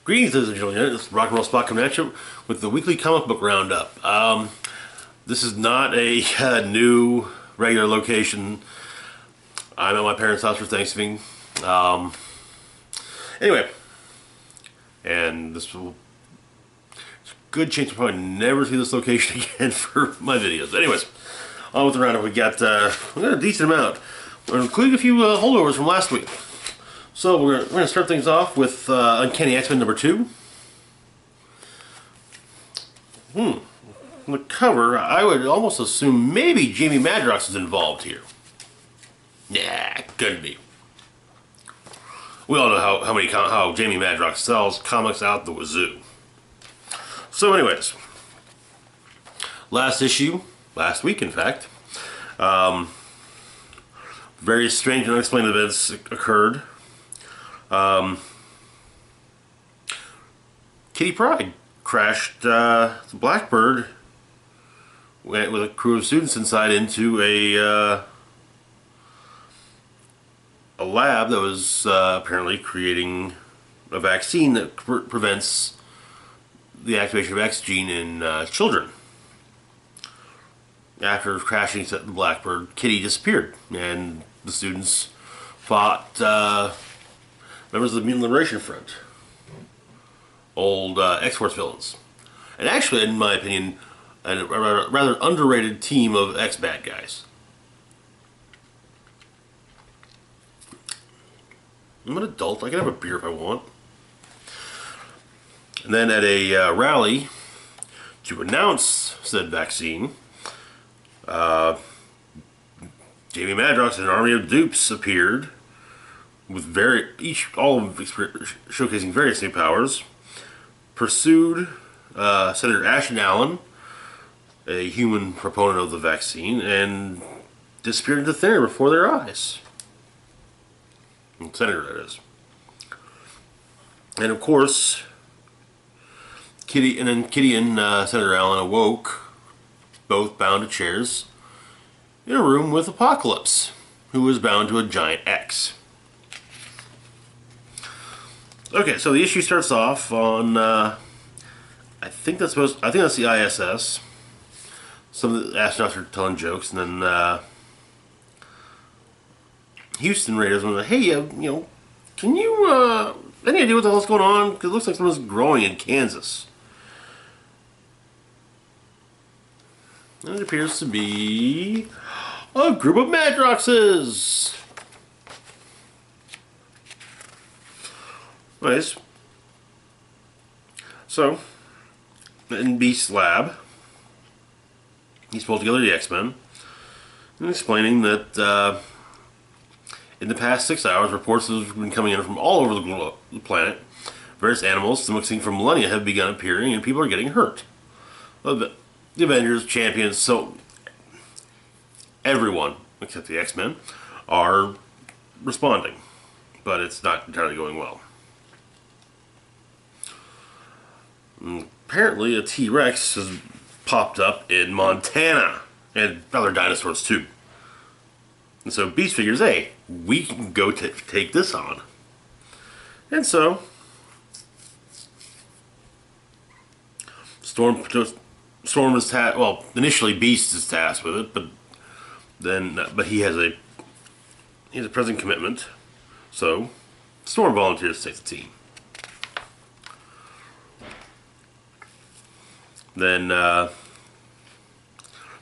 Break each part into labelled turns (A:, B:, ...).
A: Greetings, ladies and gentlemen. It's Rock and Roll Spot coming at you with the weekly comic book roundup. This is not a new regular location. I'm at my parents' house for Thanksgiving. Anyway, and this will good chance to probably never see this location again for my videos. Anyways, on with the roundup. We got a decent amount, including a few holdovers from last week. So we're going to start things off with Uncanny X-Men number 2. On the cover, I would almost assume maybe Jamie Madrox is involved here. Nah, couldn't be. We all know how Jamie Madrox sells comics out the wazoo. So anyways, last week in fact, various strange and unexplained events occurred. Kitty Pryde crashed the Blackbird with a crew of students inside into a lab that was apparently creating a vaccine that prevents the activation of X gene in children. After crashing the Blackbird, Kitty disappeared, and the students fought members of the Mutant Liberation Front, old X-Force villains, and actually, in my opinion, a rather underrated team of ex-bad guys. I'm an adult. I can have a beer if I want. And then at a rally to announce said vaccine, Jamie Madrox and an army of dupes appeared, with all of them showcasing various new powers. Pursued Senator Ashton Allen, a human proponent of the vaccine, and disappeared into thin air before their eyes. Senator, that is. And of course, Kitty and Senator Allen awoke, both bound to chairs, in a room with Apocalypse, who was bound to a giant X. Okay, so the issue starts off on I think that's the ISS. Some of the astronauts are telling jokes, and then Houston radios went, "Hey, can you any idea what the hell's going on? Because it looks like someone's growing in Kansas." And it appears to be a group of Madroxes. Nice. So, in Beast's lab, he's pulled together the X-Men and explaining that in the past 6 hours, reports have been coming in from all over the planet. Various animals, mixing for millennia, have begun appearing, and people are getting hurt. The Avengers, Champions, so everyone except the X-Men are responding, but it's not entirely going well. Apparently, a T-Rex has popped up in Montana, and other dinosaurs too. And so Beast figures, hey, we can go take this on. And so Storm is tasked. Well, initially Beast is tasked with it, but he has a present commitment. So Storm volunteers to take the team. Then,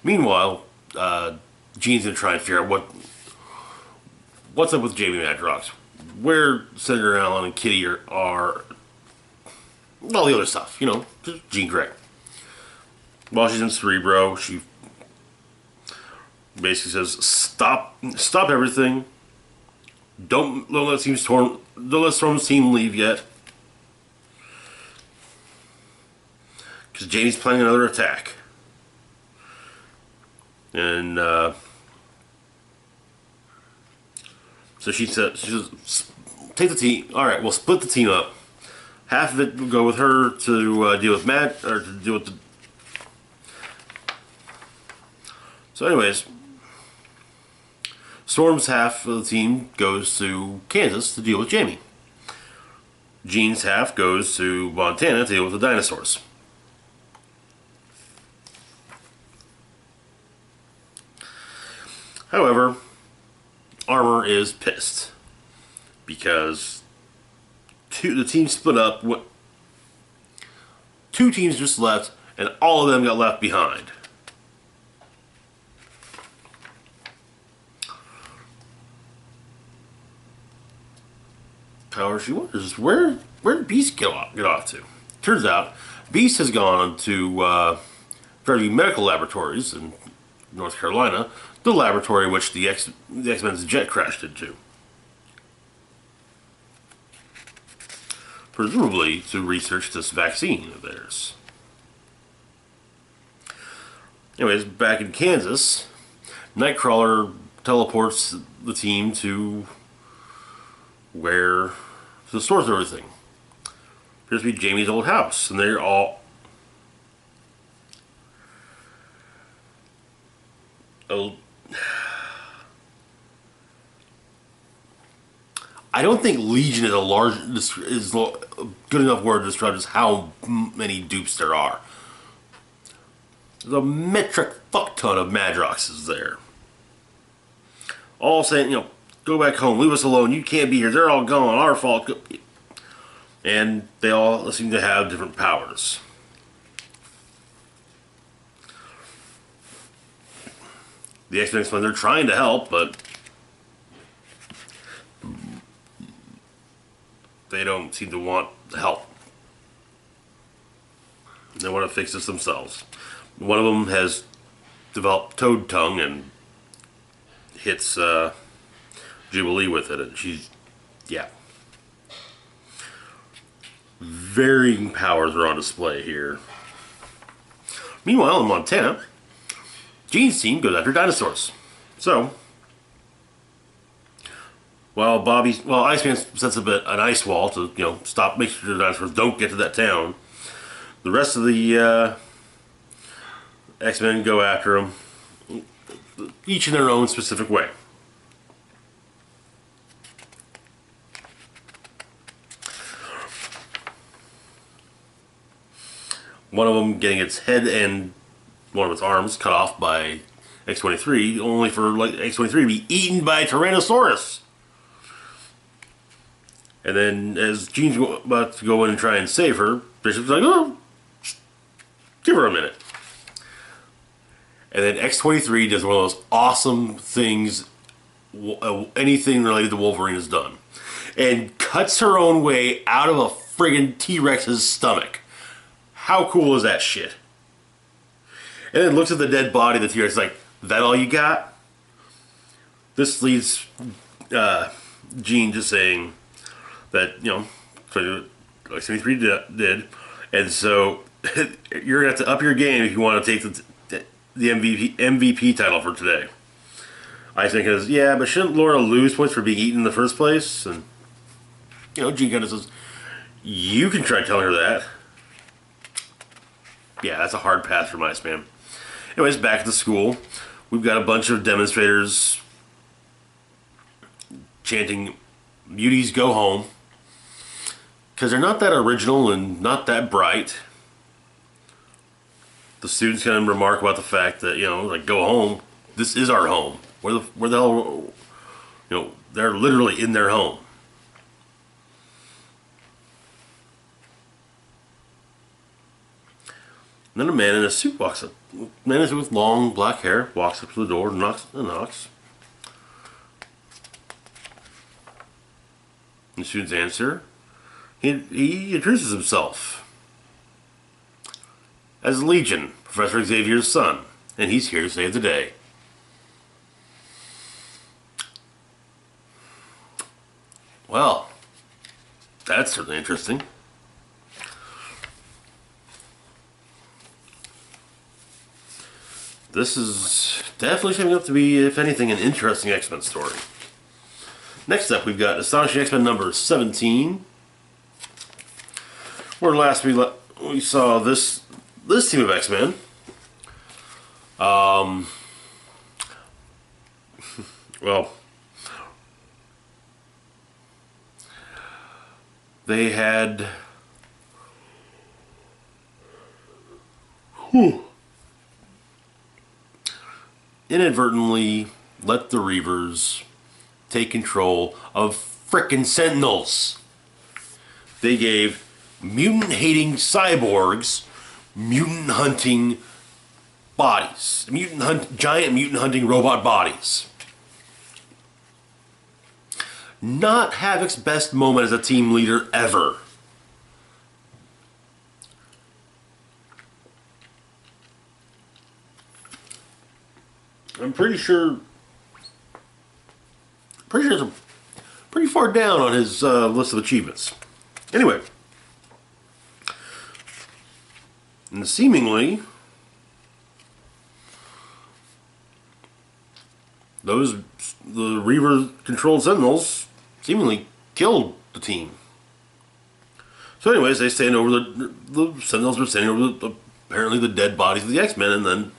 A: meanwhile, Jean's gonna try and figure out what's up with Jamie Madrox, where Senator Allen and Kitty are all the other stuff, just Jean Grey. While she's in Cerebro, she basically says, "Stop everything. Don't let Storm's team leave yet, because Jamie's planning another attack." And so she says, "Take the team. All right, we'll split the team up. Half of it will go with her to deal with Matt, or to deal with the." So, anyways, Storm's half of the team goes to Kansas to deal with Jamie. Jean's half goes to Montana to deal with the dinosaurs. However, Armor is pissed because the team split up. Two teams just left, and all of them got left behind. However, she wonders where did Beast get off to. Turns out, Beast has gone to Fairview Medical Laboratories in North Carolina, the laboratory which the X-Men's jet crashed into. Presumably to research this vaccine of theirs. Anyways, back in Kansas, Nightcrawler teleports the team to the source of everything. Appears to be Jamie's old house, and they're all I don't think Legion is a good enough word to describe just how many dupes there are. There's a metric fuck ton of Madroxes there. All saying, go back home, leave us alone, you can't be here, they're all gone, our fault. And they all seem to have different powers. The X-Men explain they're trying to help, but they don't seem to want help. They want to fix this themselves. One of them has developed Toad Tongue and hits Jubilee with it, and she's, yeah. Varying powers are on display here. Meanwhile, in Montana, Jean's team goes after dinosaurs. So, while Iceman sets up an ice wall to, make sure the dinosaurs don't get to that town, the rest of the X-Men go after them, each in their own specific way. One of them getting its head and one of its arms cut off by X-23, only for X-23 to be eaten by Tyrannosaurus. And then, as Jean's about to go in and try and save her, Bishop's like, "Oh, give her a minute." And then X-23 does one of those awesome things anything related to Wolverine has done, and cuts her own way out of a friggin' T-Rex's stomach. How cool is that shit? And then looks at the dead body of the T-Rex like, that all you got? This leads Jean to saying that, like 73 did, and so you're going to have to up your game if you want to take the MVP title for today. I think is, yeah, but shouldn't Laura lose points for being eaten in the first place? And, Jean kind of says, you can try telling her that. Yeah, that's a hard pass for Iceman. Anyways, back at the school, we've got a bunch of demonstrators chanting, "Muties go home," because they're not that original and not that bright. The students kind of remark about the fact that, go home, this is our home. Where the hell, they're literally in their home. And then a man in a suit walks up. A man with long black hair walks up to the door and knocks. And the students answer. He introduces himself as Legion, Professor Xavier's son, and he's here to save the day. Well, that's certainly interesting. This is definitely shaping up to be, if anything, an interesting X-Men story. Next up, we've got Astonishing X-Men number 17. Where last we saw this team of X-Men. Well, they had inadvertently let the Reavers take control of frickin' Sentinels. They gave mutant-hating cyborgs mutant-hunting bodies. Giant mutant-hunting robot bodies. Not Havoc's best moment as a team leader ever. I'm pretty sure it's pretty far down on his list of achievements. Anyway, and seemingly the Reaver-controlled Sentinels seemingly killed the team. So anyways, they stand over the Sentinels are standing over apparently the dead bodies of the X-Men, and then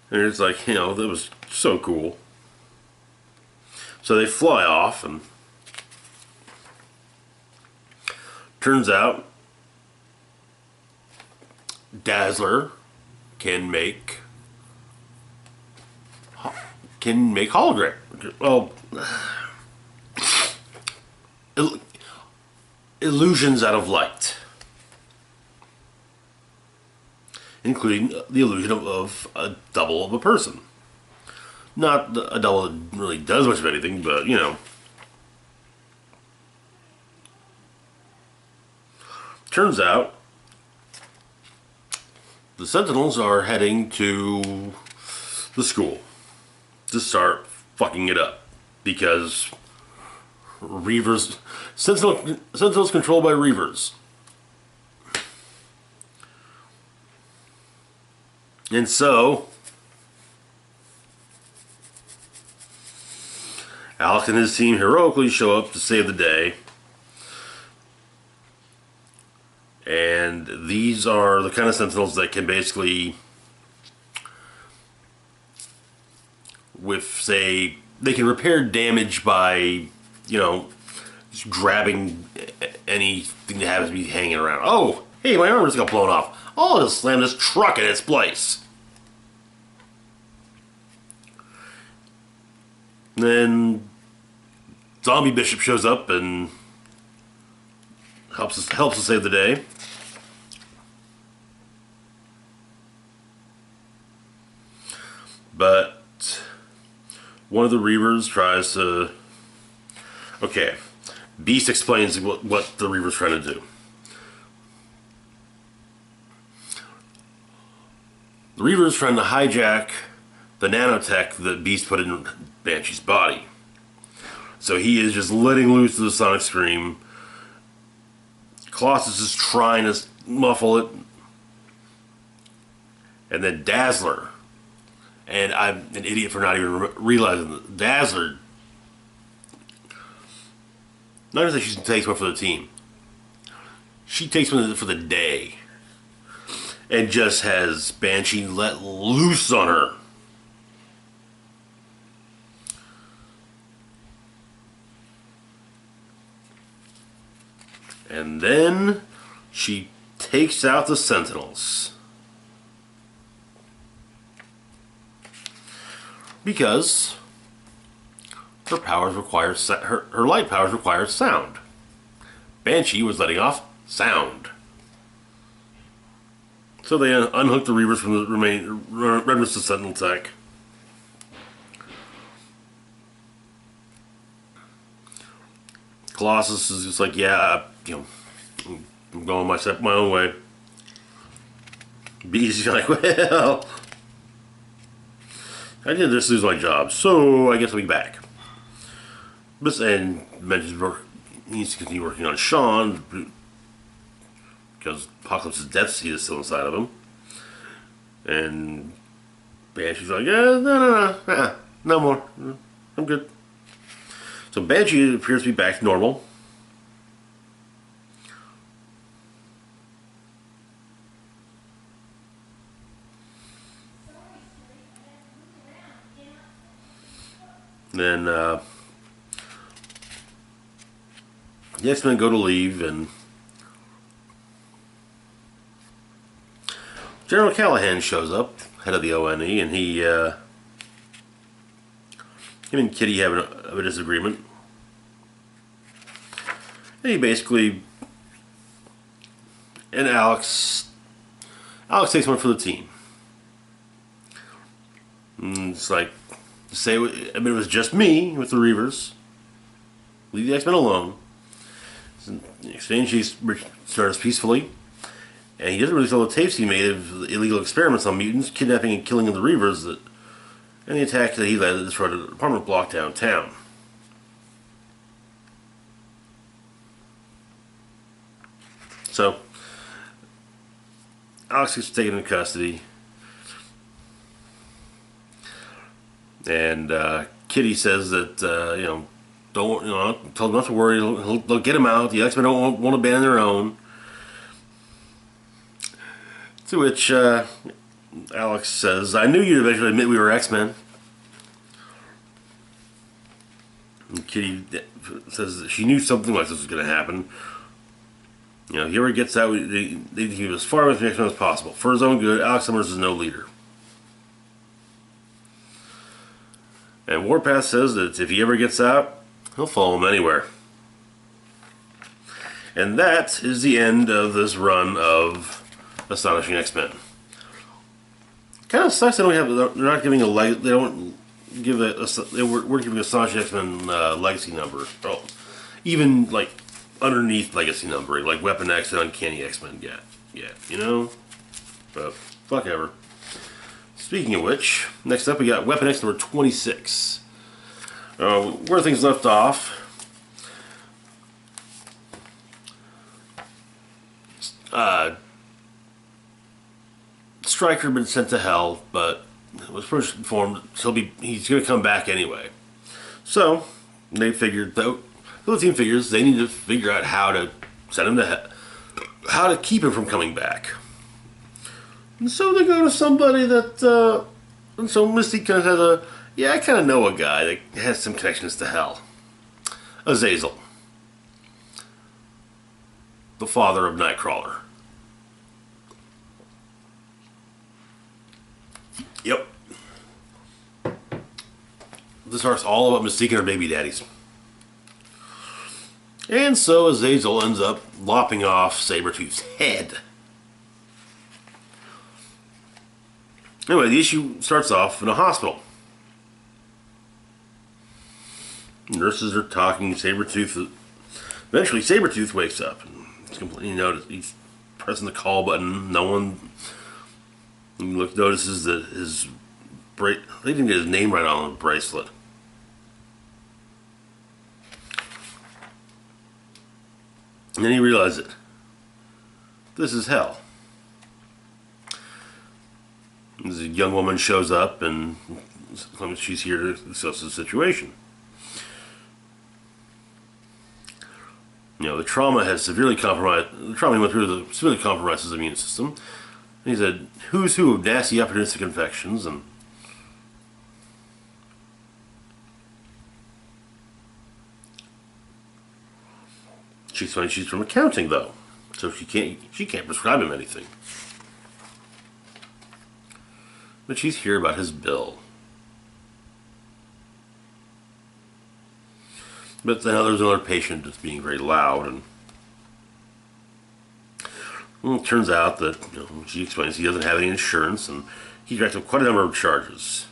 A: and it's like, that was so cool. So they fly off, and turns out Dazzler can make hologram. Well, illusions out of light, including the illusion of a double of a person. Not a double that really does much of anything, but turns out the Sentinels are heading to the school to start fucking it up, because Sentinels controlled by Reavers. And so Alex and his team heroically show up to save the day. And these are the kind of Sentinels that can basically, they can repair damage by, just grabbing anything that happens to be hanging around. Oh, hey, my arm just got blown off. I'll just slam this truck in its place. Then Zombie Bishop shows up and helps us save the day. But one of the Reavers tries to... Okay, Beast explains what the Reaver's trying to do. The Reaver's trying to hijack the nanotech that Beast put in Banshee's body. So he is just letting loose the sonic scream. Colossus is trying to muffle it. And then Dazzler. And I'm an idiot for not even realizing that Dazzler, not just that she takes one for the team, she takes one for the day. And just has Banshee let loose on her. And then she takes out the Sentinels. Because her powers require her light powers require sound. Banshee was letting off sound. So they unhook the Reavers from the remaining remnants of Sentinel tech. Colossus is just like, yeah, I'm going my own way. Beast is like, well, I did just lose my job, so I guess I'll be back. And mentions he needs to continue working on Sean because Apocalypse's death seed is still inside of him. And Banshee's like, no more. I'm good. So Banshee appears to be back to normal. Then the X-Men go to leave, and General Callahan shows up, head of the ONE, and him and Kitty have a disagreement. And he basically, and Alex takes one for the team. And it's like, it was just me with the Reavers. Leave the X-Men alone. In exchange, he starts peacefully. And he doesn't really tell the tapes he made of illegal experiments on mutants, kidnapping and killing of the Reavers, and the attack that he led that destroyed an apartment block downtown. So, Alex gets taken into custody. And Kitty says that, tell him not to worry, they'll get him out. The X-Men won't abandon their own. To which Alex says, I knew you'd eventually admit we were X-Men. And Kitty says that she knew something like this was going to happen. You know, if he ever gets out, they need to keep as far away from the X-Men as possible. For his own good, Alex Summers is no leader. And Warpath says that if he ever gets out, he'll follow him anywhere. And that is the end of this run of Astonishing X-Men. Kind of sucks they don't have. They're not giving a leg. They don't give they weren't giving Astonishing X-Men legacy number. Oh, even like underneath legacy numbering, like Weapon X and Uncanny X-Men get. Yeah, you know. But fuck ever. Speaking of which, next up we got Weapon X number 26. Where things left off. Stryker had been sent to hell, but it was first informed he's going to come back anyway. So they figured, the team figures they need to figure out how to send him to hell, how to keep him from coming back. And so they go to somebody that, and so Misty kind of has I kind of know a guy that has some connections to hell. Azazel, the father of Nightcrawler. Yep. This arc's all about Mystique and her baby daddies. And so Azazel ends up lopping off Sabretooth's head. Anyway, the issue starts off in a hospital. Nurses are talking, Sabretooth. Eventually, Sabretooth wakes up. And he's completely noticed. He's pressing the call button. No one notices that his they didn't get his name right on the bracelet. And then he realizes it. This is hell. This young woman shows up and she's here to discuss the situation. You know, the trauma has severely compromised. The trauma he went through severely compromised his immune system. And he said, "Who's who of nasty opportunistic infections?" And she explains she's from accounting, though, so she can't prescribe him anything. But she's here about his bill. But then there's another patient that's being very loud, and it turns out that she explains he doesn't have any insurance, and he racked up quite a number of charges.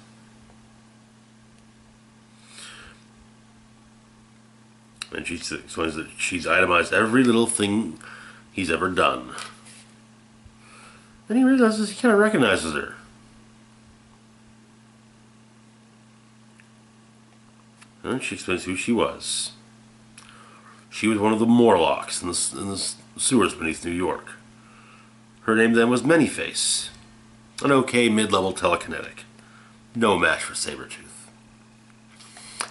A: And she explains that she's itemized every little thing he's ever done. Then he realizes he kind of recognizes her. And she explains who she was. She was one of the Morlocks in the sewers beneath New York. Her name then was Manyface. An okay mid-level telekinetic. No match for Sabretooth.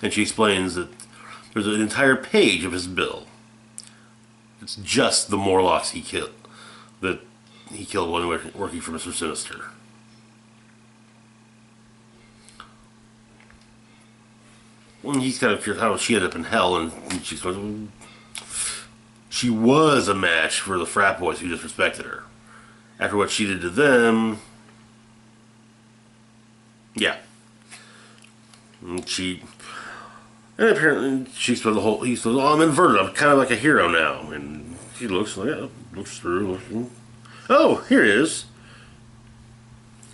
A: And she explains that there's an entire page of his bill. It's just the Morlocks he killed. That he killed when working for Mr. Sinister. And he's kind of curious how she ended up in hell, and she's going, she was a match for the frat boys who disrespected her. After what she did to them, yeah. And apparently she explained the whole, he said, oh, I'm inverted, I'm kind of like a hero now. And she looks like, yeah, looks through, oh, here it is.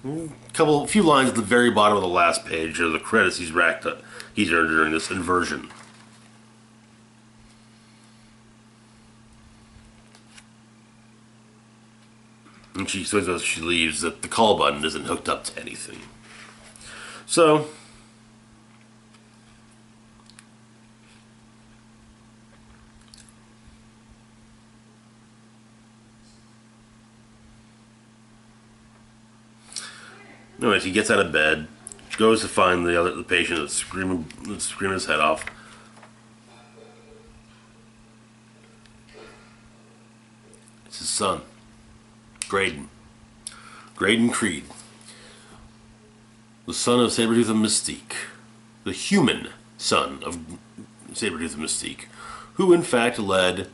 A: A few lines at the very bottom of the last page are the credits he's racked up, he's earned during this inversion. And she explains as she leaves that the call button isn't hooked up to anything. So, anyways, he gets out of bed, goes to find the patient that's screaming his head off. It's his son, Graydon Creed, the son of Sabretooth and Mystique, the human son of Sabretooth and Mystique, who in fact led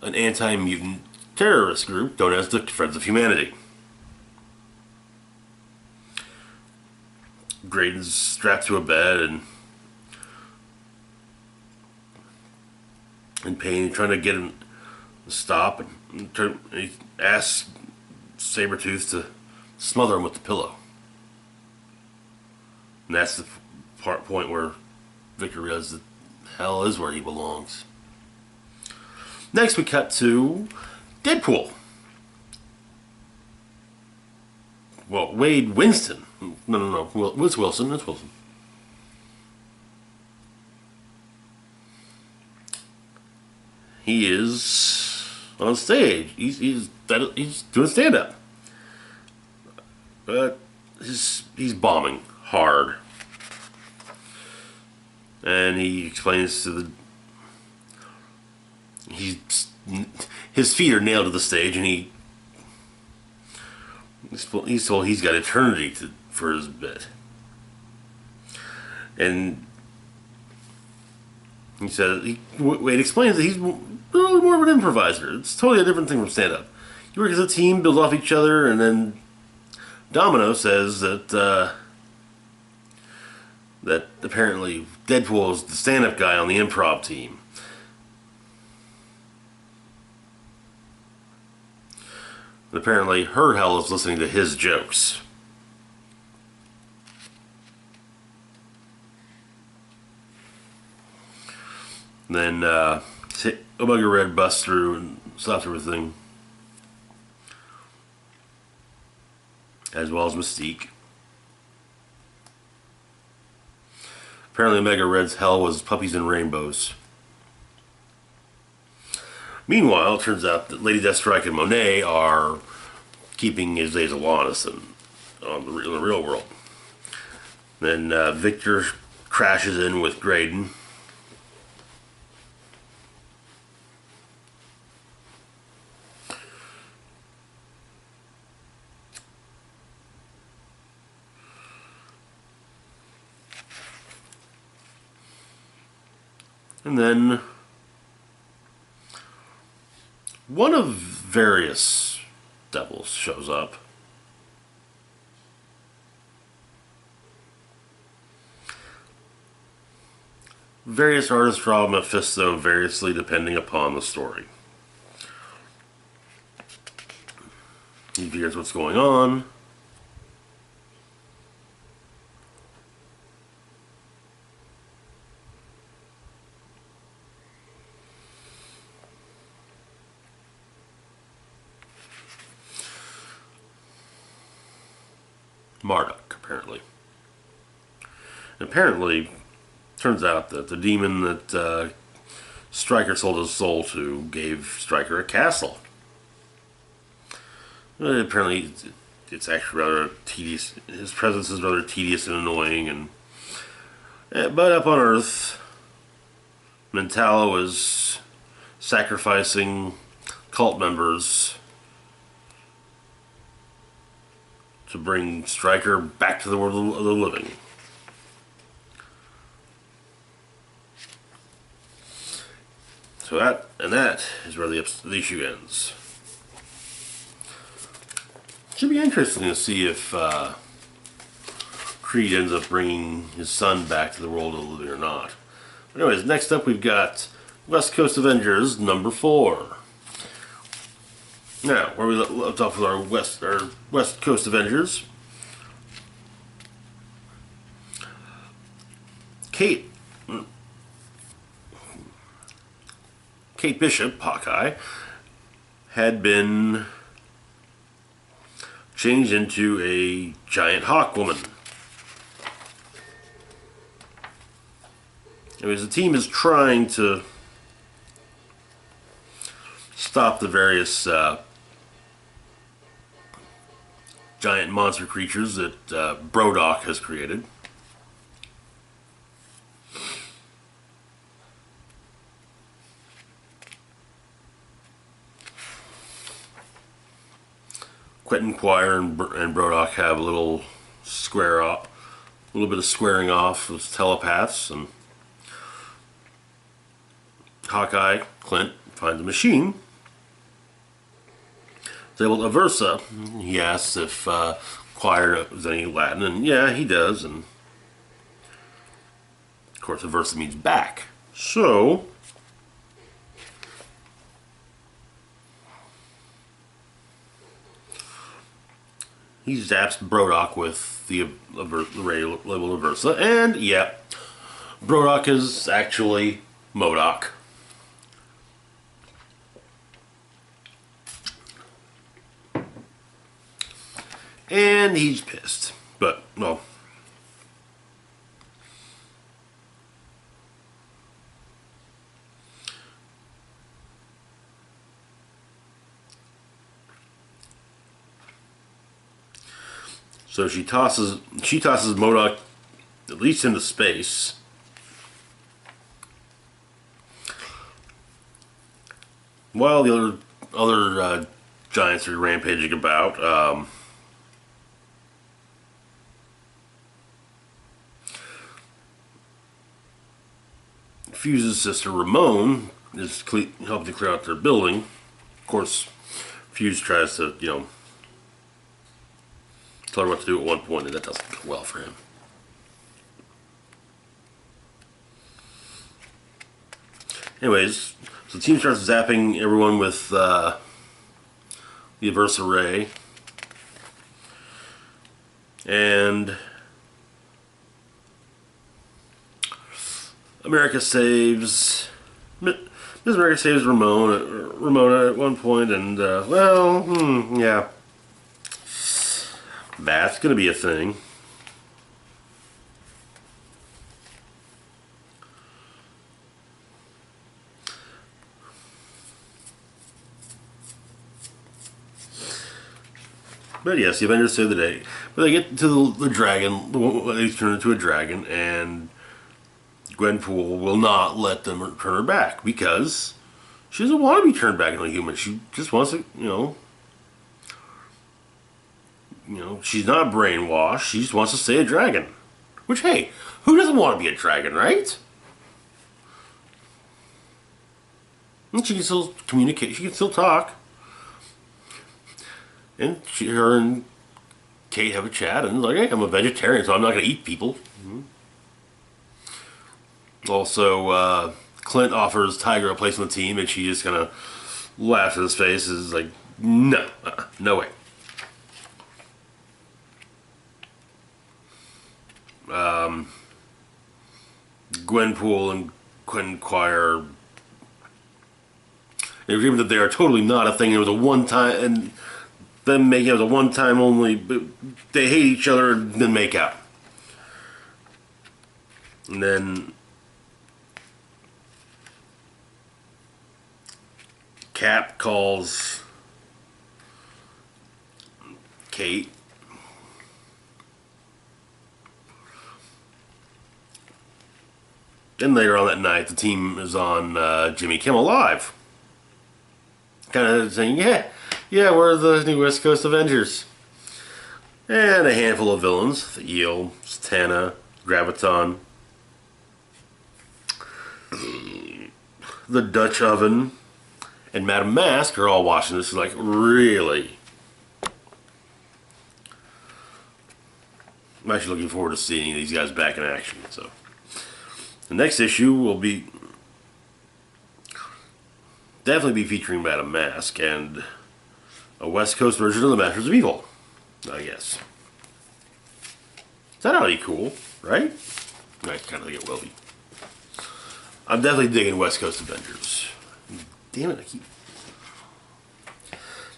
A: an anti-mutant terrorist group known as the Friends of Humanity. Graydon's strapped to a bed and in pain, trying to get him to stop, and he asks Sabretooth to smother him with the pillow. And that's the point where Victor realizes that hell is where he belongs. Next we cut to Deadpool. Well, Wade Winston. No. It's Wilson. It's Wilson. He is on stage. He's doing stand-up. But he's bombing hard. And he explains to his feet are nailed to the stage, and he's told he's got eternity for his bit. And he says, Wade explains that he's really more of an improviser. It's totally a different thing from stand-up. You work as a team, build off each other, and then Domino says that apparently Deadpool is the stand-up guy on the improv team. And apparently her hell is listening to his jokes. Then Omega Red busts through and stops everything, as well as Mystique. Apparently Omega Red's hell was puppies and rainbows. Meanwhile, it turns out that Lady Deathstrike and Monet are keeping his days of lawless in the real world. Then Victor crashes in with Graydon. And then one of various devils shows up. Various artists draw Mephisto variously depending upon the story. He figures what's going on. Marduk, apparently. And apparently, turns out that the demon that Stryker sold his soul to gave Stryker a castle. Apparently, it's actually rather tedious. His presence is rather tedious and annoying. But up on Earth, Mentalo is sacrificing cult members to bring Stryker back to the world of the living. So that is where the issue ends. Should be interesting to see if Creed ends up bringing his son back to the world of the living or not. But anyways, next up we've got West Coast Avengers number 4. Now, where we left off with our West Coast Avengers, Kate Bishop, Hawkeye, had been changed into a giant hawk woman. Anyways, the team is trying to stop the various giant monster creatures that Brodok has created. Quentin Quire and Brodok have a little bit of squaring off with telepaths, and Hawkeye, Clint, finds a machine. He's able to Aversa. He asks if Quire knows any Latin, and yeah, he does. And of course, Aversa means back. So he zaps Brodok with the ray labeled Aversa, and yeah, Brodok is actually MODOK. And he's pissed. But, well, so she tosses MODOK at least into space. While the other giants are rampaging about, Fuse's sister Ramon is helping to clear out their building. Of course, Fuse tries to, tell her what to do at one point, and that doesn't go well for him. Anyways, so the team starts zapping everyone with the Aversa Ray. And Miss America saves Ramona at one point, and yeah, that's gonna be a thing. But yes, the Avengers save the day. But they get to the dragon, they turn into a dragon, and Gwenpool will not let them turn her back because she doesn't want to be turned back into a human. She just wants to, she's not brainwashed. She just wants to stay a dragon. Which, hey, who doesn't want to be a dragon, right? And she can still communicate. She can still talk. And her and Kate have a chat, and like, hey, I'm a vegetarian, so I'm not going to eat people. Mm-hmm. Also, Clint offers Tiger a place on the team, and she just kind of laughs in his face. Is like, no, no way. Gwenpool and Quentin Quire, they agreement that they are totally not a thing. It was a one-time, and them making it was a one-time only. But they hate each other and then make out, and then Cap calls Kate. Then later on that night, the team is on Jimmy Kimmel Live. Kind of saying, yeah, we're the new West Coast Avengers. And a handful of villains. The Eel, Zatanna, Graviton. the Dutch Oven, and Madame Mask are all watching this like, really? I'm actually looking forward to seeing these guys back in action. So, the next issue will definitely be featuring Madame Mask and a West Coast version of the Masters of Evil, I guess. That ought to be cool, right? I kind of think it will be. I'm definitely digging West Coast Avengers. Damn it, I keep...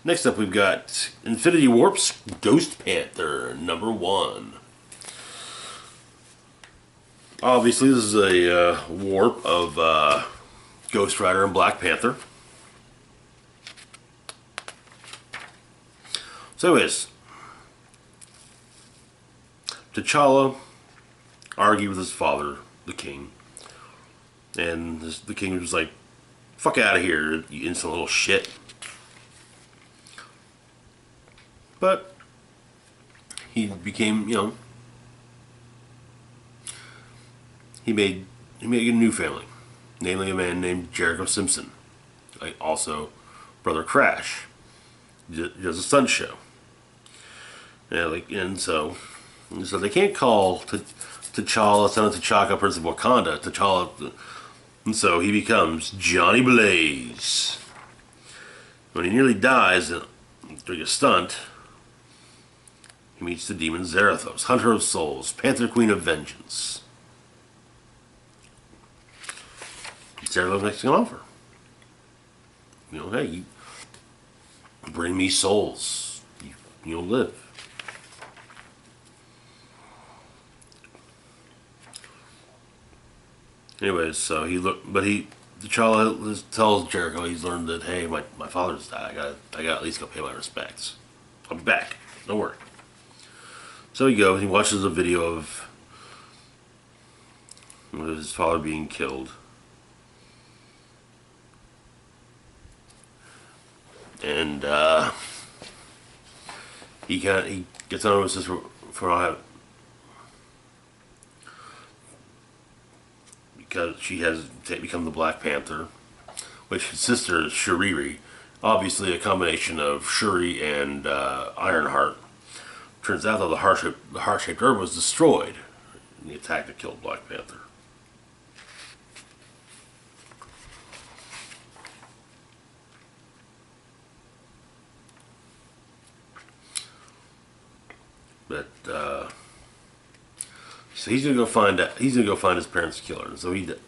A: Next up, we've got Infinity Warp's Ghost Panther, #1. Obviously, this is a warp of Ghost Rider and Black Panther. So anyways, T'Challa argued with his father, the king, and the king was like, "Fuck out of here, you instant little shit." But he became, he made a new family, namely a man named Jericho Simpson, like also Brother Crash, does a stunt show. And so they can't call T'Challa, son of T'Chaka, Prince of Wakanda, T'Challa, and so he becomes Johnny Blaze. When he nearly dies during a stunt, he meets the demon Zarathos, Hunter of Souls, Panther Queen of Vengeance. Zarathos makes an offer. Hey, you bring me souls, you'll live. Anyways, so T'Challa tells Jericho he's learned that, hey, my father's died. I got at least go pay my respects. I'll be back. Don't worry. So he goes. He watches a video of his father being killed, and he gets on with his sister for because she has become the Black Panther, which his sister is Shuri, obviously a combination of Shuri and Ironheart. Turns out though the heart-shaped herb was destroyed in the attack that killed Black Panther. But so he's gonna go find out. He's gonna go find his parents' killer. And so he did.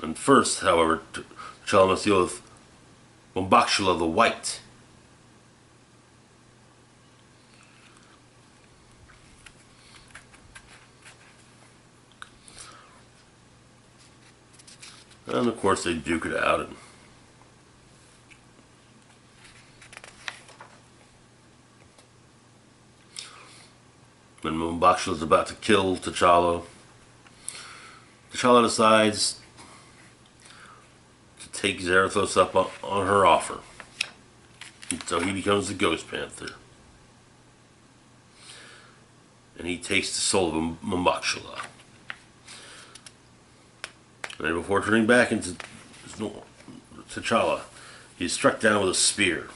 A: And first, however, T'Challa must deal with M'Baxala the White. And of course, they duke it out. And when M'Baxala is about to kill T'Challa, T'Challa decides to take Zarathos up on her offer. And so he becomes the Ghost Panther. And he takes the soul of M'Baxala. And then before turning back into T'Challa, he's struck down with a spear.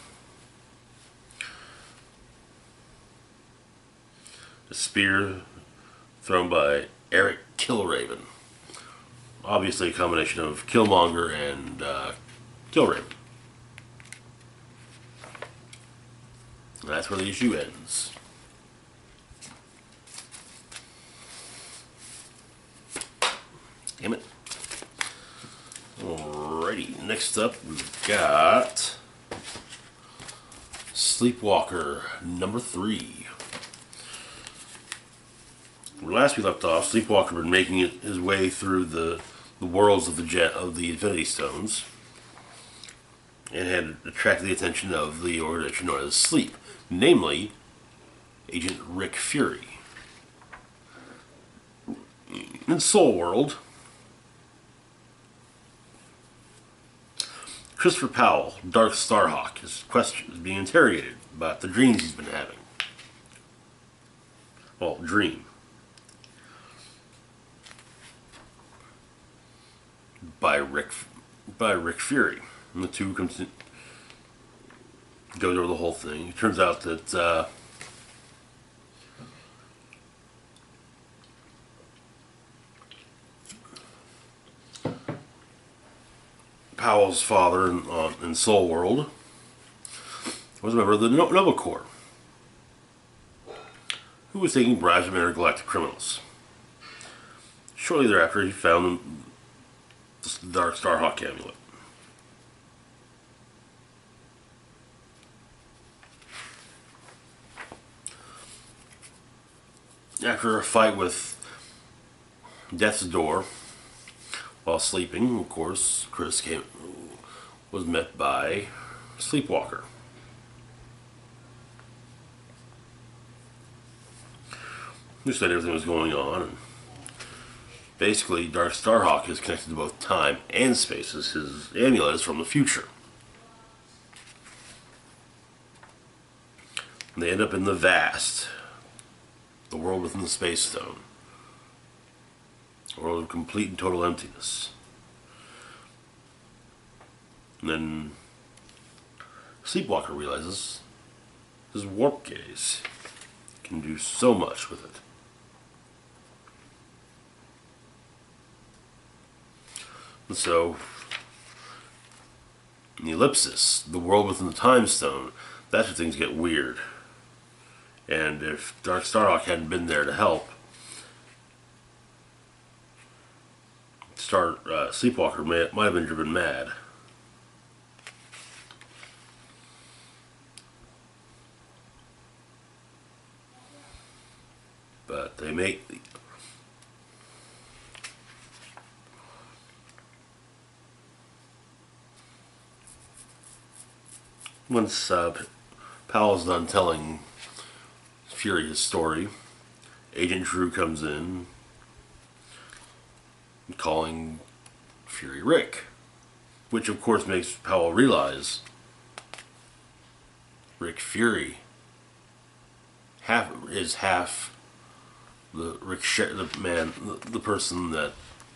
A: A spear thrown by Eric Killraven. Obviously a combination of Killmonger and Killraven. And that's where the issue ends. Damn it. Alrighty, next up we've got Sleepwalker #3. Last we left off, Sleepwalker had been making his way through the worlds of the Infinity Stones, and had attracted the attention of the organization known as Sleep, namely Agent Rick Fury. In Soul World, Christopher Powell, Dark Starhawk, is being interrogated about the dreams he's been having. well, Dream, by Rick Fury. And the two goes over the whole thing. It turns out that Powell's father in Soul World was a member of the Nova Corps, who was taking bribes from intergalactic criminals. Shortly thereafter, he found the Dark Starhawk amulet. After a fight with Death's Door while sleeping, of course, Chris was met by Sleepwalker. Who said everything was going on. And basically, Dark Starhawk is connected to both time and space, as his amulet is from the future. And they end up in the Vast, the world within the Space Stone. A world of complete and total emptiness. And then Sleepwalker realizes his warp gaze can do so much with it. And so, in the Ellipsis, the world within the Time Stone, that's where things get weird. And if Dark Starhawk hadn't been there to help, Sleepwalker might have been driven mad. But they make once Powell's done telling Fury his story, Agent Drew comes in, calling Fury Rick, which of course makes Powell realize Rick Fury is half the the person that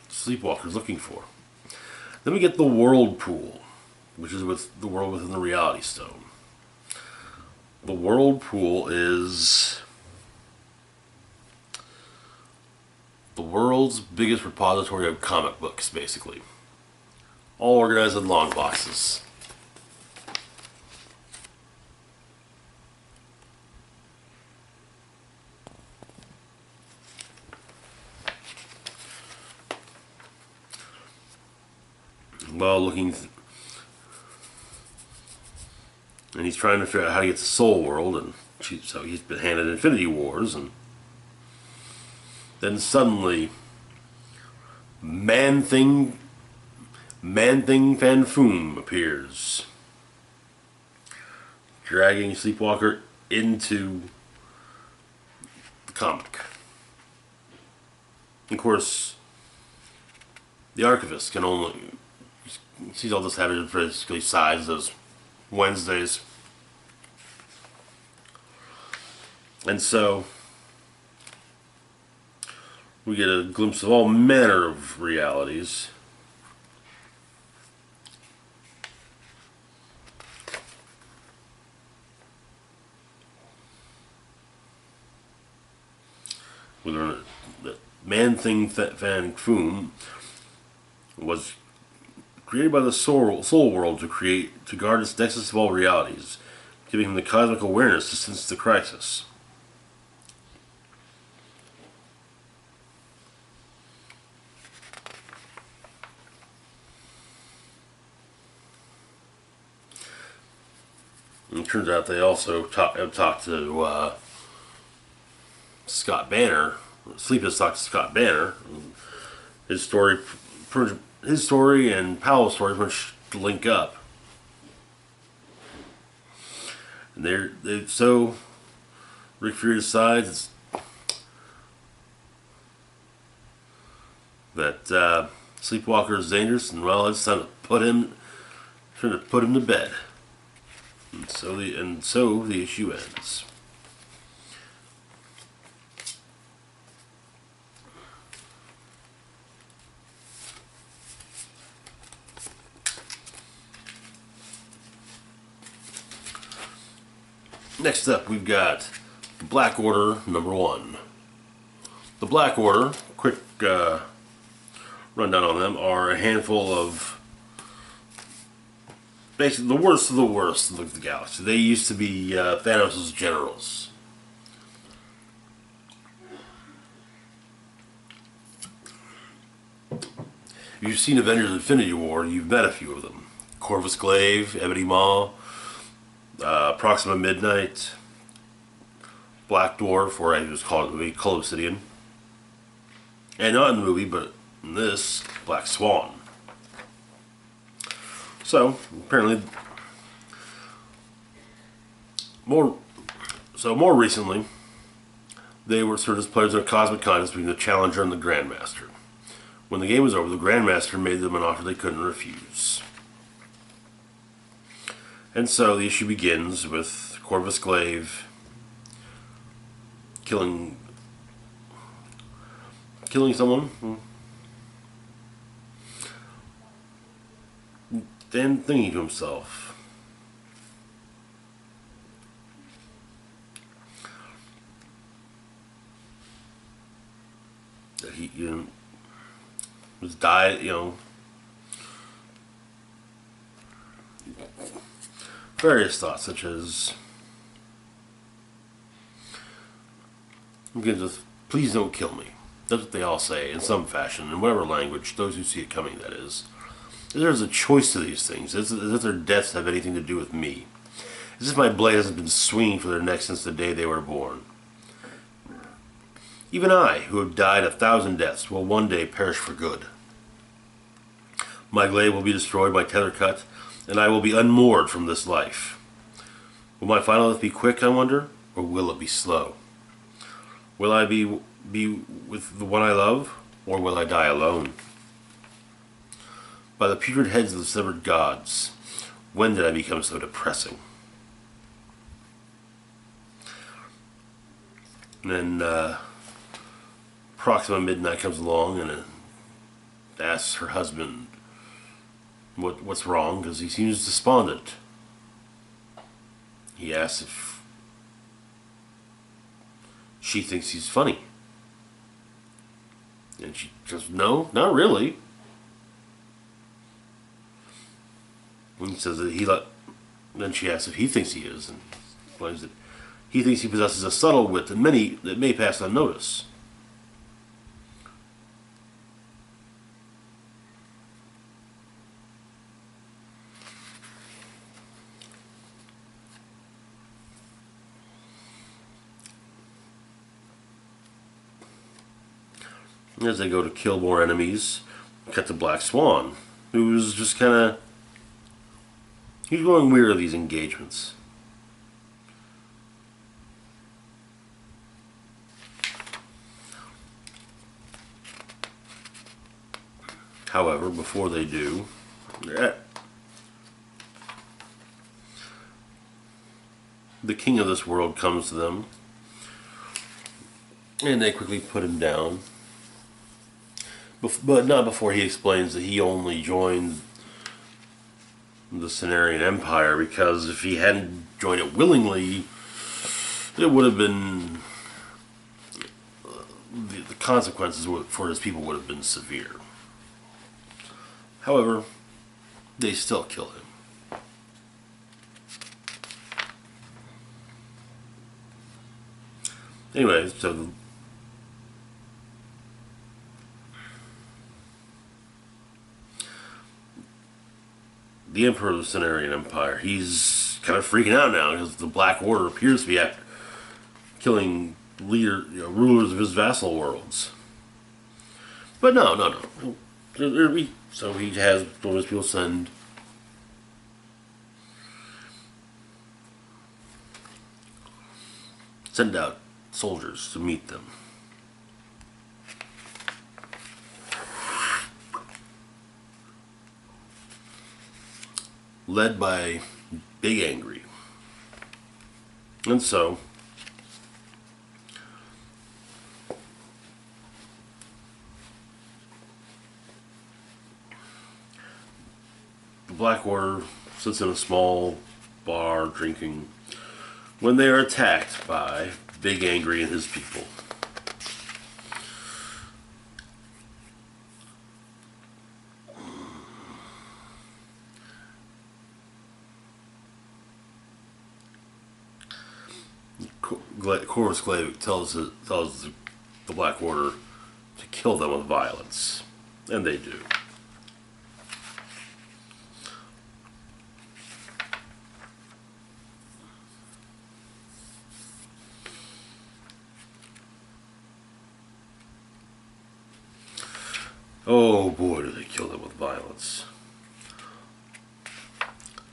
A: Sleepwalker's looking for. Then we get the World Pool, which is with the world within the Reality Stone. The World Pool is the world's biggest repository of comic books, basically. All organized in long boxes. And he's trying to figure out how to get to Soul World, and so he's been handed Infinity Wars, and then suddenly Man-Thing Fan Foom appears, dragging Sleepwalker into the comic. Of course, the Archivist can only sees all this happening basically size those Wednesdays. And so we get a glimpse of all manner of realities. We learn that Man-Thing Fan Foom was created by the Soul World to guard its nexus of all realities, giving him the cosmic awareness to sense the crisis. And it turns out they also have talked to Scott Banner. Sleep has talked to Scott Banner. His story and Powell's story pretty much link up. And so Rick Fury decides that Sleepwalker is dangerous, and well, it's time to put him to bed. And so the issue ends. Next up, we've got the Black Order #1. The Black Order, quick rundown on them, are a handful of basically the worst of the worst of the galaxy. They used to be Thanos' generals. If you've seen Avengers Infinity War, you've met a few of them. Corvus Glaive, Ebony Maw, Proxima Midnight, Black Dwarf, or as he was called in the movie, Cull Obsidian. And not in the movie, but in this, Black Swan. So, apparently, more recently, they were served as players in a cosmic contest between the Challenger and the Grandmaster. When the game was over, the Grandmaster made them an offer they couldn't refuse. And so the issue begins with Corvus Glaive killing someone, then thinking to himself, that he was died, various thoughts such as, please don't kill me. That's what they all say in some fashion, in whatever language, those who see it coming, that is. There's a choice to these things, as if their deaths have anything to do with me. As if my blade hasn't been swinging for their necks since the day they were born. Even I, who have died 1,000 deaths, will one day perish for good. My glaive will be destroyed, my tether cut, and I will be unmoored from this life. Will my final death be quick, I wonder, or will it be slow? Will I be with the one I love, or will I die alone? By the putrid heads of the severed gods, when did I become so depressing? And then Proxima Midnight comes along and asks her husband what's wrong, because he seems despondent. He asks if she thinks he's funny. And she goes, no, not really. And he says that then she asks if he thinks he is, and explains that he thinks he possesses a subtle wit that may pass unnoticed. As they go to kill more enemies, we cut to Black Swan, who's just he's going weird at these engagements. However, before they do, the king of this world comes to them, and they quickly put him down. But not before he explains that he only joined the Cenarian Empire because if he hadn't joined it willingly, it would have been the consequences for his people would have been severe. However, they still kill him. Anyway, so the Emperor of the Cenarian Empire, he's kind of freaking out now because the Black Order appears to be after killing rulers of his vassal worlds. But no. So he has one of his people send out soldiers to meet them. Led by Big Angry. And so the Black Order sits in a small bar drinking when they are attacked by Big Angry and his people. Corvus Glaive tells the Black Order to kill them with violence, and they do. Oh boy, do they kill them with violence.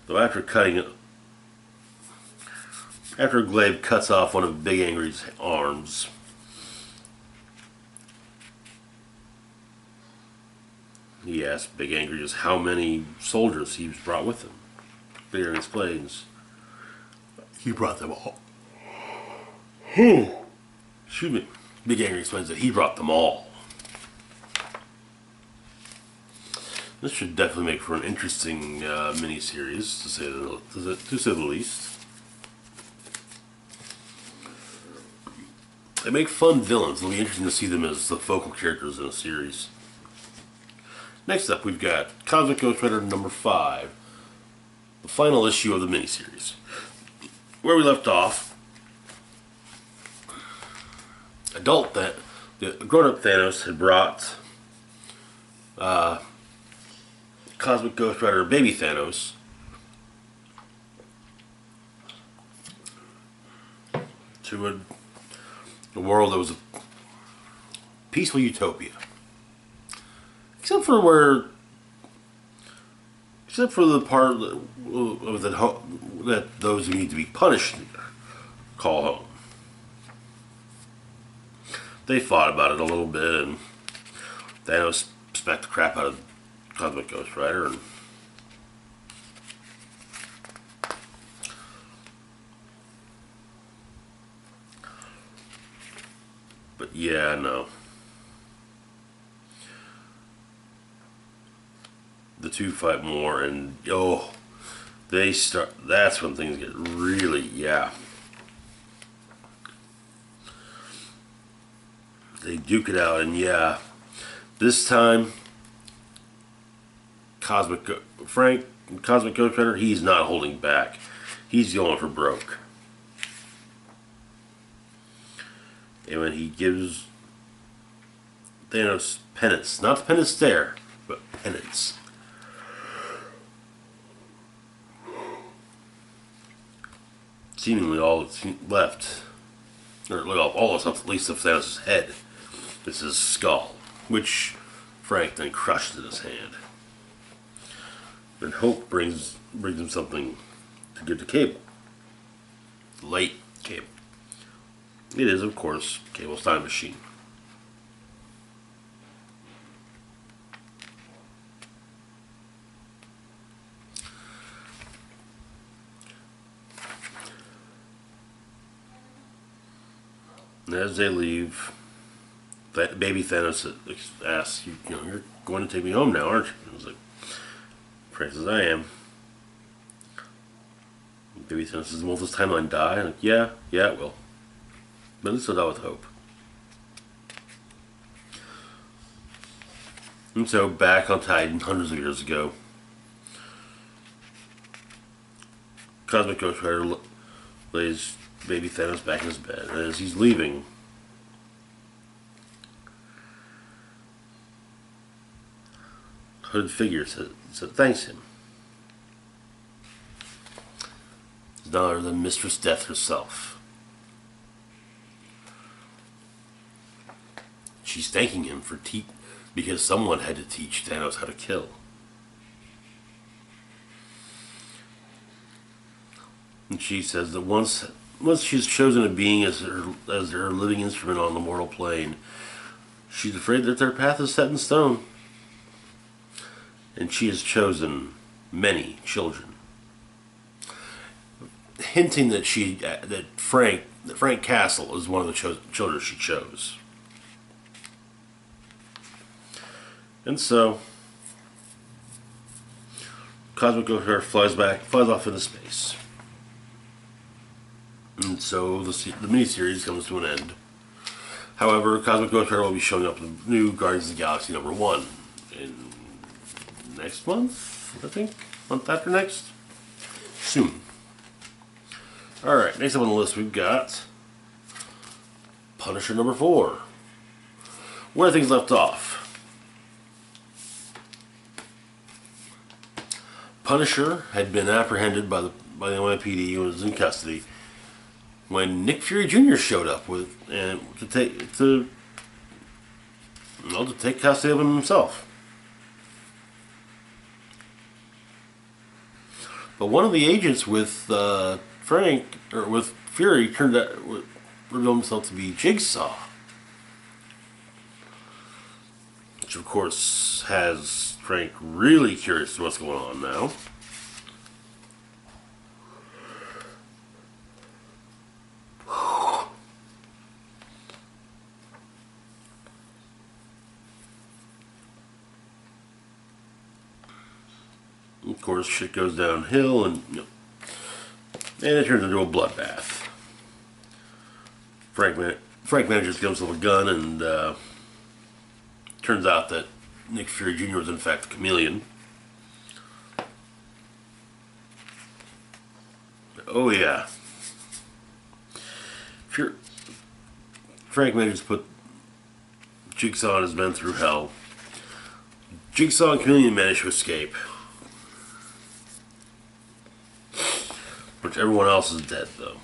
A: Though after Glaive cuts off one of Big Angry's arms, he asks Big Angry just how many soldiers he's brought with him. Big Angry explains, he brought them all. Excuse me. Big Angry explains that he brought them all. This should definitely make for an interesting miniseries, to say the least. They make fun villains. It'll be interesting to see them as the focal characters in a series. Next up, we've got Cosmic Ghost Rider number 5, the final issue of the miniseries. Where we left off, the grown-up Thanos had brought Cosmic Ghost Rider baby Thanos to a world that was a peaceful utopia, except for the part that those who need to be punished call home. They fought about it a little bit, and Thanos smacked the crap out of Cosmic Ghost Rider, and but yeah, no. The two fight more, and they start. That's when things get really, yeah. They duke it out, and yeah, this time Cosmic Ghost Rider, he's not holding back. He's going for broke. And when he gives Thanos penance, not the penance there, but penance. Seemingly all that's left, or all that's left, at least of Thanos' head, is his skull, which Frank then crushed in his hand. Then Hope brings him something to give to Cable. Late Cable. It is, of course, Cable's time machine. And as they leave, baby Thanos asks, you're going to take me home now, aren't you? And I was like, Frank says, I am. Baby Thanos says, will this timeline die? I'm like, yeah, it will. But at least I'll die with hope. And so, back on Titan, hundreds of years ago, Cosmic Ghost Rider lays baby Thanos back in his bed, and as he's leaving, hooded figure thanks him. It's none other than Mistress Death herself. She's thanking him because someone had to teach Thanos how to kill. And she says that once she's chosen a being as her living instrument on the mortal plane, she's afraid that their path is set in stone. And she has chosen many children, hinting that Frank Castle is one of the children she chose. And so, Cosmic Ghost Rider flies off into space. And and so the miniseries comes to an end. However, Cosmic Ghost Rider will be showing up in the new Guardians of the Galaxy #1 in next month, I think, month after next, soon. All right, next up on the list we've got Punisher #4. Where things left off. Punisher had been apprehended by the NYPD and was in custody when Nick Fury Jr. showed up to take custody of him himself. But one of the agents with with Fury turned out revealed himself to be Jigsaw, which of course has Frank really curious to what's going on now. Of course, shit goes downhill, and it turns into a bloodbath. Frank manages to get himself a gun, and turns out that Nick Fury Jr. was in fact the Chameleon. Oh yeah. Frank manages to put Jigsaw and his men through hell. Jigsaw and Chameleon manage to escape. Which everyone else is dead, though.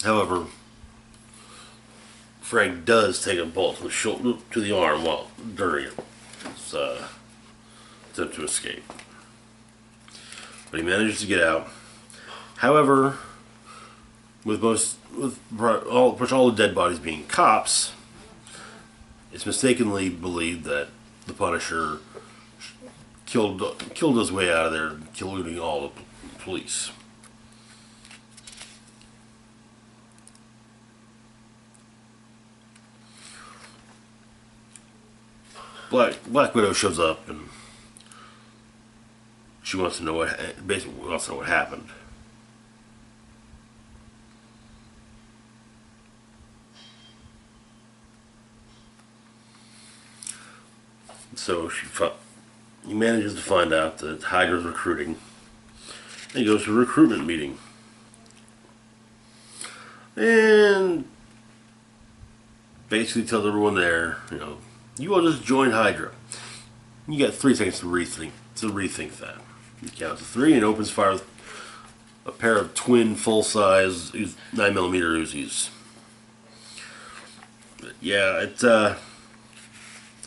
A: However, Frank does take a bullet to the arm during his attempt to escape. But he manages to get out. However, with all the dead bodies being cops, it's mistakenly believed that the Punisher killed his way out of there, killing all the police. Black Widow shows up, and she wants to know what happened. So he manages to find out that Hydra's recruiting. And he goes to a recruitment meeting. And basically tells everyone there, you all just join Hydra. You got 3 seconds to rethink that. He counts to 3 and opens fire with a pair of twin full-size 9mm Uzis. But yeah,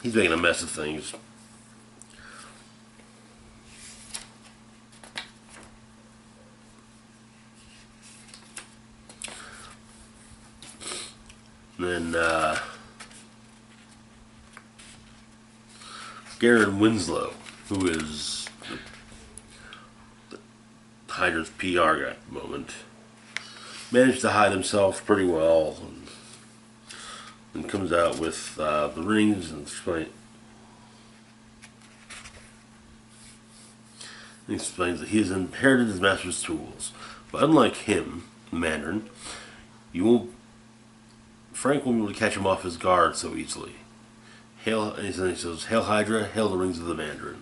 A: he's making a mess of things. And then Garen Winslow, who is the Hydra's PR guy at the moment, managed to hide himself pretty well, and comes out with the rings and explains that he has inherited his master's tools. But unlike him, the Mandarin, Frank won't be able to catch him off his guard so easily. He says, "Hail Hydra, hail the rings of the Mandarin."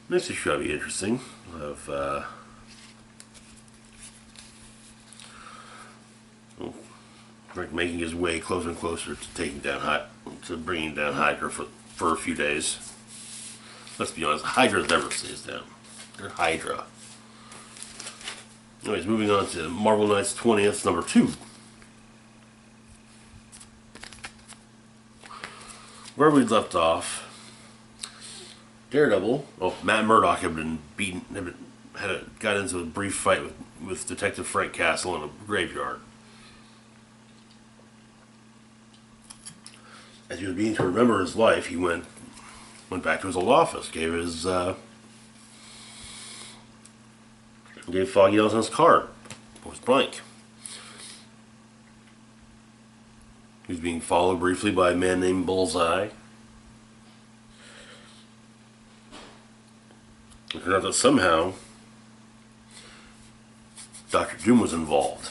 A: Next issue will be interesting. Of Frank making his way closer and closer to bringing down Hydra for a few days. Let's be honest, Hydra never stays down. They're Hydra. Anyways, moving on to Marvel Knights 20th, #2. Where we left off, Daredevil, Matt Murdock had been beaten, got into a brief fight with Detective Frank Castle in a graveyard. As he was beginning to remember his life, he went back to his old office, gave Foggy Nelson his card, it was blank. He was being followed briefly by a man named Bullseye. It turned out that somehow Dr. Doom was involved.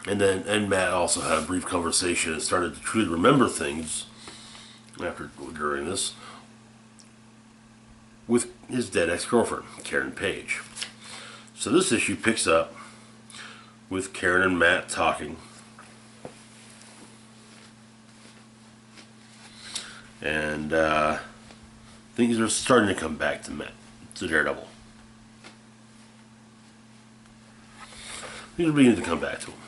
A: And Matt also had a brief conversation and started to truly remember things during this with his dead ex-girlfriend, Karen Page. So this issue picks up with Karen and Matt talking. And things are starting to come back to Matt, to Daredevil. Things are beginning to come back to him.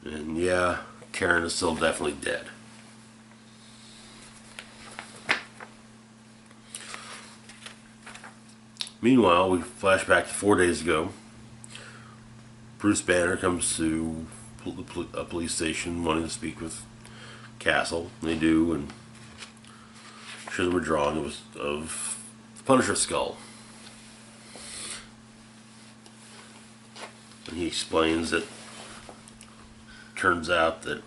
A: And yeah, Karen is still definitely dead. Meanwhile, we flash back to 4 days ago. Bruce Banner comes to a police station wanting to speak with Castle. They do, and shows them a drawing of the Punisher skull. And he explains that turns out that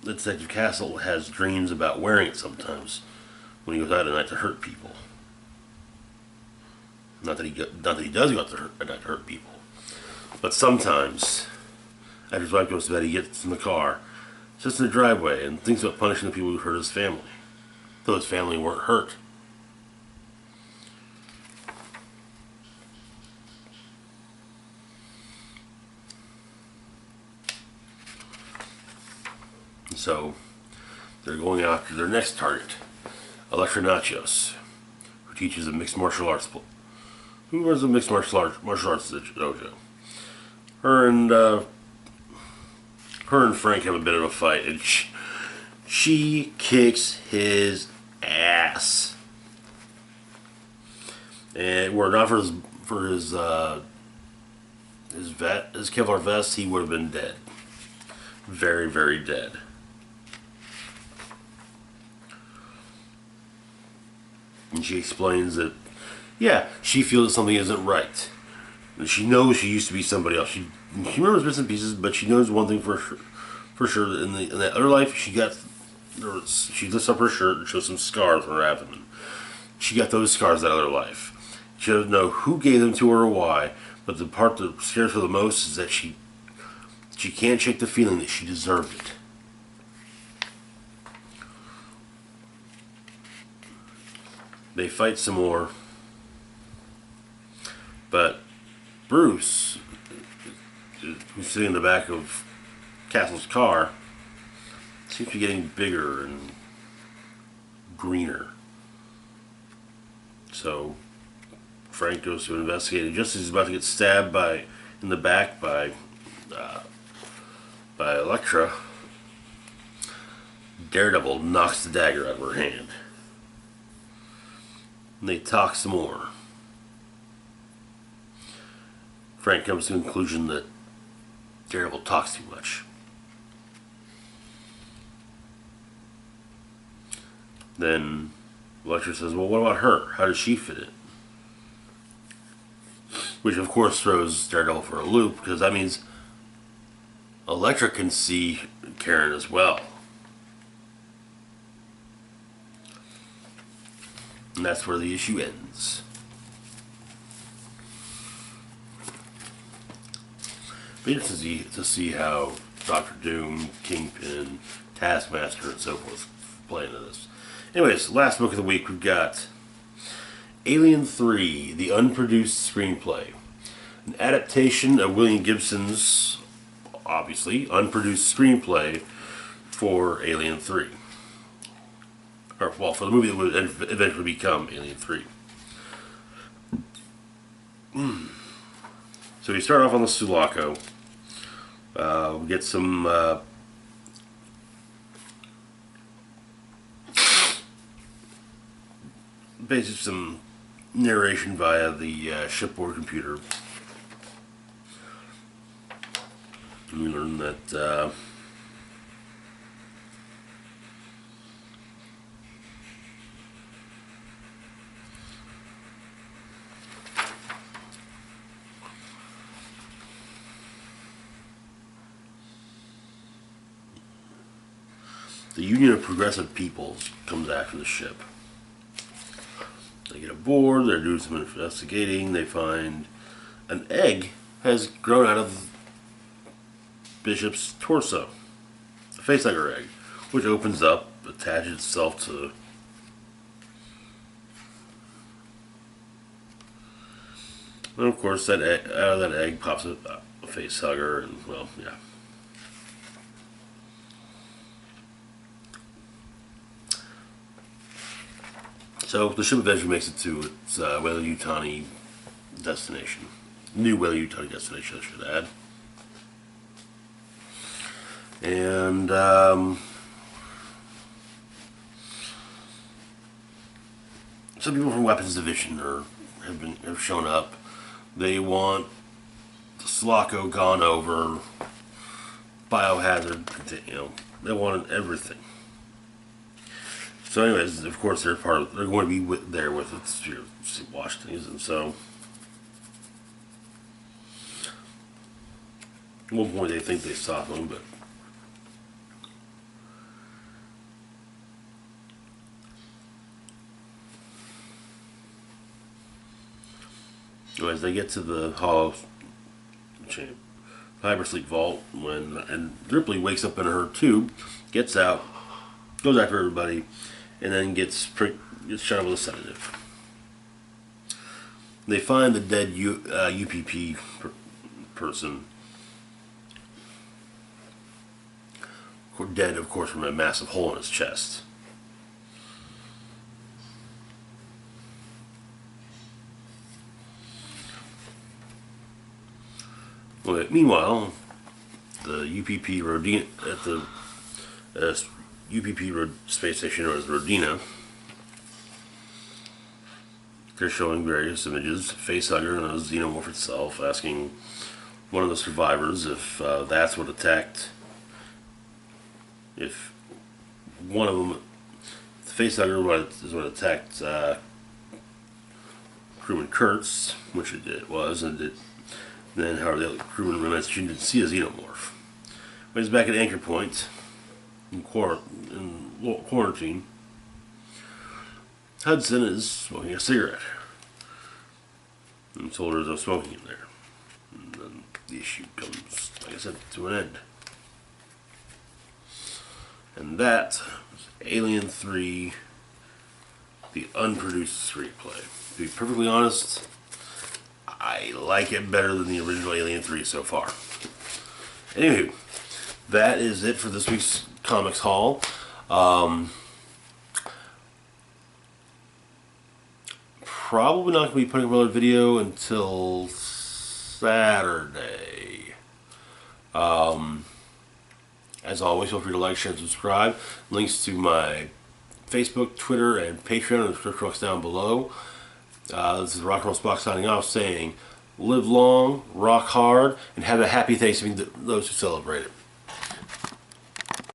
A: Detective Castle has dreams about wearing it sometimes when he goes out at night to hurt people. Not that he does go out at night to hurt people, but sometimes after his wife goes to bed, he gets in the car, sits in the driveway, and thinks about punishing the people who hurt his family, though his family weren't hurt. So they're going after their next target, Elektra Natchios, who teaches a mixed martial arts. Who runs a mixed martial arts dojo? Her and Frank have a bit of a fight, and she kicks his ass. And were it not for his Kevlar vest, he would have been dead. Very, very dead. And she explains that, yeah, she feels that something isn't right. And she knows she used to be somebody else. She remembers bits and pieces, but she knows one thing for sure. That in that other life, she lifts up her shirt and shows some scars on her abdomen. She got those scars that other life. She doesn't know who gave them to her or why, but the part that scares her the most is that she can't shake the feeling that she deserved it. They fight some more, but Bruce, who's sitting in the back of Castle's car, seems to be getting bigger and greener. So Frank goes to investigate, and just as he's about to get stabbed in the back by Elektra, Daredevil knocks the dagger out of her hand. And they talk some more. Frank comes to the conclusion that Daredevil talks too much. Then Elektra says, well, what about her? How does she fit in? Which of course throws Daredevil for a loop, because that means Elektra can see Karen as well. And that's where the issue ends. Be interesting to see how Dr. Doom, Kingpin, Taskmaster, and so forth play into this. Anyways, last book of the week, we've got Alien 3, the unproduced screenplay. An adaptation of William Gibson's, obviously, unproduced screenplay for Alien 3. Or, well, for the movie that would eventually become Alien 3. So we start off on the Sulaco. We get some basically some narration via the shipboard computer. And we learn that the Union of Progressive Peoples comes after the ship. They get aboard, they're doing some investigating, they find an egg has grown out of Bishop's torso. A facehugger egg, which opens up, attaches itself to... And of course, that egg, out of that egg pops a facehugger, and well, yeah. So the ship eventually makes it to its Weyland-Yutani destination. New Weyland-Yutani destination, I should add. And some people from Weapons Division have shown up. They want the Sulaco gone over, biohazard, they wanted everything. So anyways, of course they're going to be there with it to watch things, and so at one point they think they saw them, but as they get to the hollow hypersleep vault, and Ripley wakes up in her tube, gets out, goes after everybody, and then gets shot with a sedative. They find the dead UPP person, dead, of course, from a massive hole in his chest. Well, meanwhile, the UPP Rodina at the UPP space station known as Rodina, they're showing various images. Facehugger and a xenomorph itself, asking one of the survivors if that's what attacked. If one of them, the facehugger is what attacked crewman Kurtz, which it was, and then however the other crewman realized she didn't see a xenomorph. When he's back at Anchor Point in quarantine, Hudson is smoking a cigarette and told her there's no smoking in there. And then the issue comes, like I said, to an end. And that was Alien 3, the unproduced screenplay. To be perfectly honest, I like it better than the original Alien 3 so far. Anywho, that is it for this week's Comics Haul. Probably not going to be putting another video until Saturday. As always, feel free to like, share, and subscribe. Links to my Facebook, Twitter, and Patreon in the description box down below. This is Rock and Roll Spock signing off, saying, live long, rock hard, and have a happy Thanksgiving to those who celebrate it.